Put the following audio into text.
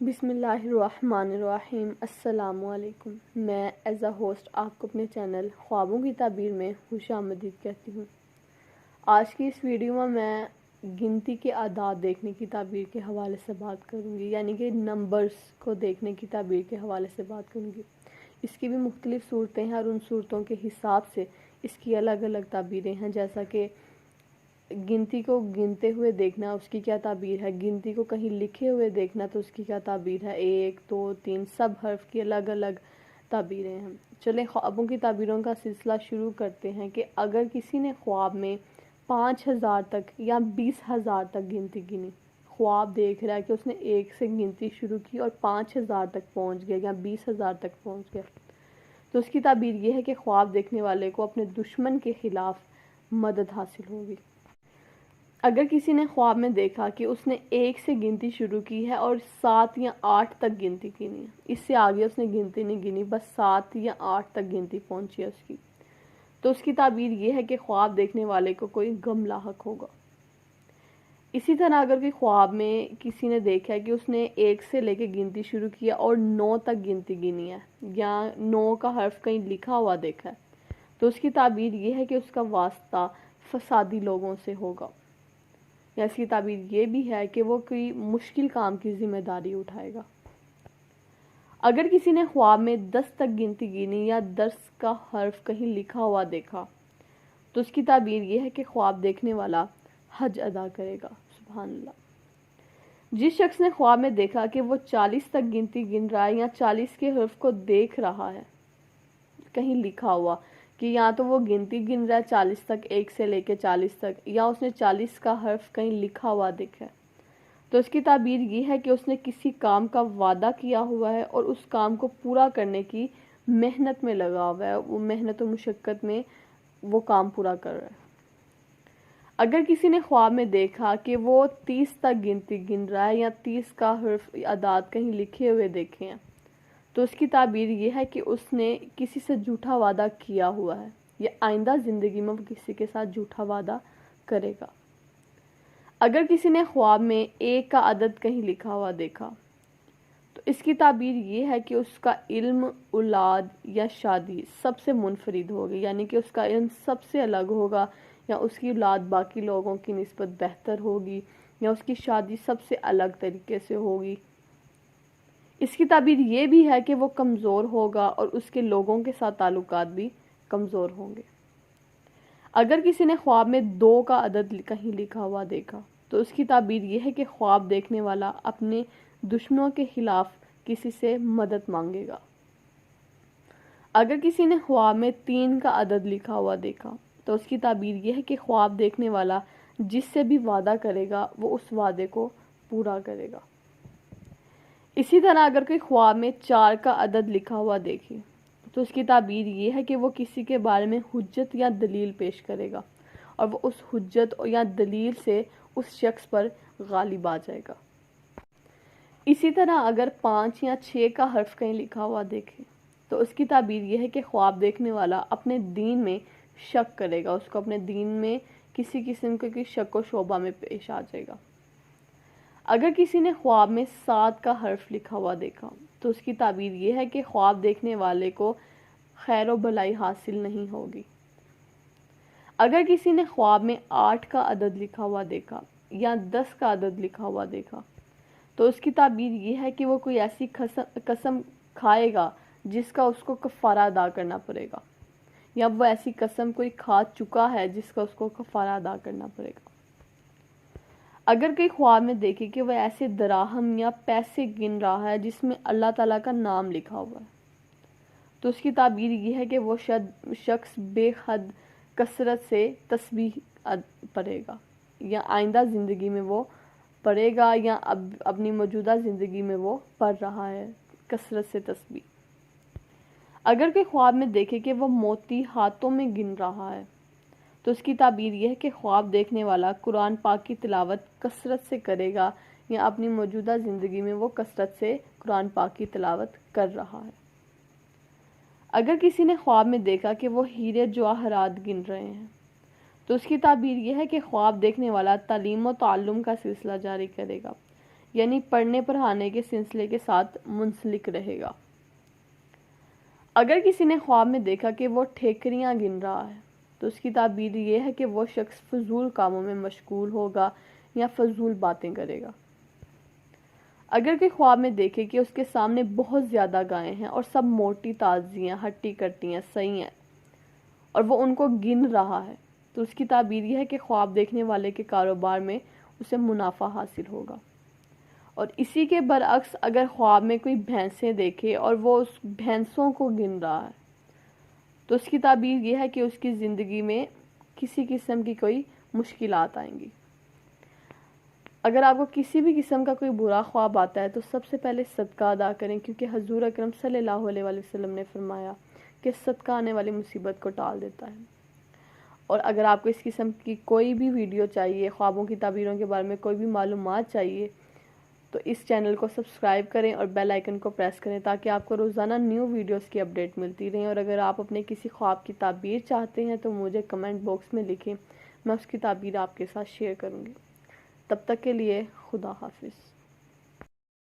بسم اللہ الرحمن الرحیم۔ السلام علیکم۔ میں ایز اے ہوسٹ آپ کو اپنے چینل خوابوں کی تعبیر میں خوش آمدید کہتی ہوں۔ آج کی اس ویڈیو میں گنتی کے اعداد دیکھنے کی تعبیر کے حوالے سے بات کروں گی، یعنی کہ نمبرز کو دیکھنے کی تعبیر کے حوالے سے بات کروں گی۔ اس کی بھی مختلف صورتیں ہیں اور ان صورتوں کے حساب سے اس کی الگ الگ تعبیریں ہیں، جیسا کہ گنتی کو گنتے ہوئے دیکھنا اس کی کیا تعبیر ہے، گنتی کو کہیں لکھے ہوئے دیکھنا تو اس کی کیا تعبیر ہے، 1 2 3 سب حرف کی الگ الگ تعبیریں ہیں۔ چلیں خوابوں کی تعبیروں کا سلسلہ شروع کرتے ہیں کہ اگر کسی نے خواب میں 5000 تک یا 20,000 تک گنتی گنی، خواب دیکھ رہا ہے کہ اس نے 1 سے گنتی شروع کی اور 5000 تک پہنچ گیا یا 20,000 تک پہنچ گیا، تو اس کی تعبیر یہ ہے کہ خواب دیکھنے والے کو اپنے دشمن کے خلاف مدد حاصل ہوگی۔ اگر کسی نے خواب میں دیکھا کہ اس نے 1 سے گنتی شروع کی ہے اور 7 یا 8 تک گنتی گنی ہے، اس سے آگے اس نے گنتی نہیں گنی، بس 7 یا 8 تک گنتی پہنچی ہے اس کی، تو اس کی تعبیر یہ ہے کہ خواب دیکھنے والے کو کوئی غم لاحق ہوگا۔ اسی طرح اگر کوئی خواب میں کسی نے دیکھا ہے کہ اس نے 1 سے لے کے گنتی شروع کیا اور 9 تک گنتی گنی ہے یا 9 کا حرف کہیں لکھا ہوا دیکھا ہے، تو اس کی تعبیر یہ ہے کہ اس کا واسطہ فسادی لوگوں سے ہوگا، یا اس کی تعبیر یہ بھی ہے کہ وہ کوئی مشکل کام کی ذمہ داری اٹھائے گا۔ اگر کسی نے خواب میں 10 تک گنتی گنی یا 10 کا حرف کہیں لکھا ہوا دیکھا، تو اس کی تعبیر یہ ہے کہ خواب دیکھنے والا حج ادا کرے گا۔ سبحان اللہ۔ جس شخص نے خواب میں دیکھا کہ وہ 40 تک گنتی گن رہا ہے یا 40 کے حرف کو دیکھ رہا ہے کہیں لکھا ہوا، کہ یا تو وہ گنتی گن رہا ہے 40 تک 1 سے لے کے 40 تک، یا اس نے 40 کا حرف کہیں لکھا ہوا دیکھا ہے، تو اس کی تعبیر یہ ہے کہ اس نے کسی کام کا وعدہ کیا ہوا ہے اور اس کام کو پورا کرنے کی محنت میں لگا ہوا ہے، وہ محنت و مشقت میں وہ کام پورا کر رہا ہے۔ اگر کسی نے خواب میں دیکھا کہ وہ 30 تک گنتی گن رہا ہے یا 30 کا حرف اعداد کہیں لکھے ہوئے دیکھے ہیں، تو اس کی تعبیر یہ ہے کہ اس نے کسی سے جھوٹا وعدہ کیا ہوا ہے یا آئندہ زندگی میں وہ کسی کے ساتھ جھوٹا وعدہ کرے گا۔ اگر کسی نے خواب میں 1 کا عدد کہیں لکھا ہوا دیکھا، تو اس کی تعبیر یہ ہے کہ اس کا علم، اولاد یا شادی سب سے منفرد ہوگی، یعنی کہ اس کا علم سب سے الگ ہوگا، یا اس کی اولاد باقی لوگوں کی نسبت بہتر ہوگی، یا اس کی شادی سب سے الگ طریقے سے ہوگی۔ اس کی تعبیر یہ بھی ہے کہ وہ کمزور ہوگا اور اس کے لوگوں کے ساتھ تعلقات بھی کمزور ہوں گے۔ اگر کسی نے خواب میں 2 کا عدد کہیں لکھا ہوا دیکھا، تو اس کی تعبیر یہ ہے کہ خواب دیکھنے والا اپنے دشمنوں کے خلاف کسی سے مدد مانگے گا۔ اگر کسی نے خواب میں 3 کا عدد لکھا ہوا دیکھا، تو اس کی تعبیر یہ ہے کہ خواب دیکھنے والا جس سے بھی وعدہ کرے گا وہ اس وعدے کو پورا کرے گا۔ اسی طرح اگر کوئی خواب میں 4 کا عدد لکھا ہوا دیکھے، تو اس کی تعبیر یہ ہے کہ وہ کسی کے بارے میں حجت یا دلیل پیش کرے گا اور وہ اس حجت یا دلیل سے اس شخص پر غالب آ جائے گا۔ اسی طرح اگر 5 یا 6 کا حرف کہیں لکھا ہوا دیکھے، تو اس کی تعبیر یہ ہے کہ خواب دیکھنے والا اپنے دین میں شک کرے گا، اس کو اپنے دین میں کسی قسم کے شک و شبہ میں پیش آ جائے گا۔ اگر کسی نے خواب میں 7 کا حرف لکھا ہوا دیکھا، تو اس کی تعبیر یہ ہے کہ خواب دیکھنے والے کو خیر و بھلائی حاصل نہیں ہوگی۔ اگر کسی نے خواب میں 8 کا عدد لکھا ہوا دیکھا یا 10 کا عدد لکھا ہوا دیکھا، تو اس کی تعبیر یہ ہے کہ وہ کوئی ایسی قسم کھائے گا جس کا اس کو کفارہ ادا کرنا پڑے گا، یا وہ ایسی قسم کوئی کھا چکا ہے جس کا اس کو کفارہ ادا کرنا پڑے گا۔ اگر کوئی خواب میں دیکھے کہ وہ ایسے دراہم یا پیسے گن رہا ہے جس میں اللہ تعالیٰ کا نام لکھا ہوا ہے، تو اس کی تعبیر یہ ہے کہ وہ شخص بے حد کثرت سے تسبیح پڑھے گا، یا آئندہ زندگی میں وہ پڑھے گا، یا اپنی موجودہ زندگی میں وہ پڑھ رہا ہے کثرت سے تسبیح۔ اگر کوئی خواب میں دیکھے کہ وہ موتی ہاتھوں میں گن رہا ہے، تو اس کی تعبیر یہ ہے کہ خواب دیکھنے والا قرآن پاک کی تلاوت کثرت سے کرے گا، یا اپنی موجودہ زندگی میں وہ کثرت سے قرآن پاک کی تلاوت کر رہا ہے۔ اگر کسی نے خواب میں دیکھا کہ وہ ہیرے جواہرات گن رہے ہیں، تو اس کی تعبیر یہ ہے کہ خواب دیکھنے والا تعلیم و تعلم کا سلسلہ جاری کرے گا، یعنی پڑھنے پڑھانے کے سلسلے کے ساتھ منسلک رہے گا۔ اگر کسی نے خواب میں دیکھا کہ وہ ٹھیکریاں گن رہا ہے تو اس کی تعبیر یہ ہے کہ وہ شخص فضول کاموں میں مشغول ہوگا یا فضول باتیں کرے گا۔ اگر کوئی خواب میں دیکھے کہ اس کے سامنے بہت زیادہ گائیں ہیں اور سب موٹی تازیاں ہٹی کٹیاں صحیح ہیں اور وہ ان کو گن رہا ہے تو اس کی تعبیر یہ ہے کہ خواب دیکھنے والے کے کاروبار میں اسے منافع حاصل ہوگا۔ اور اسی کے برعکس اگر خواب میں کوئی بھینسیں دیکھے اور وہ اس بھینسوں کو گن رہا ہے تو اس کی تعبیر یہ ہے کہ اس کی زندگی میں کسی قسم کی کوئی مشکلات آئیں گی۔ اگر آپ کو کسی بھی قسم کا کوئی برا خواب آتا ہے تو سب سے پہلے صدقہ ادا کریں، کیونکہ حضور اکرم صلی اللہ علیہ وسلم نے فرمایا کہ صدقہ آنے والی مصیبت کو ٹال دیتا ہے۔ اور اگر آپ کو اس قسم کی کوئی بھی ویڈیو چاہیے، خوابوں کی تعبیروں کے بارے میں کوئی بھی معلومات چاہیے، تو اس چینل کو سبسکرائب کریں اور بیل آئیکن کو پریس کریں تاکہ آپ کو روزانہ نیو ویڈیوز کی اپڈیٹ ملتی رہیں۔ اور اگر آپ اپنے کسی خواب کی تعبیر چاہتے ہیں تو مجھے کمنٹ باکس میں لکھیں، میں اس کی تعبیر آپ کے ساتھ شیئر کروں گی۔ تب تک کے لیے خدا حافظ۔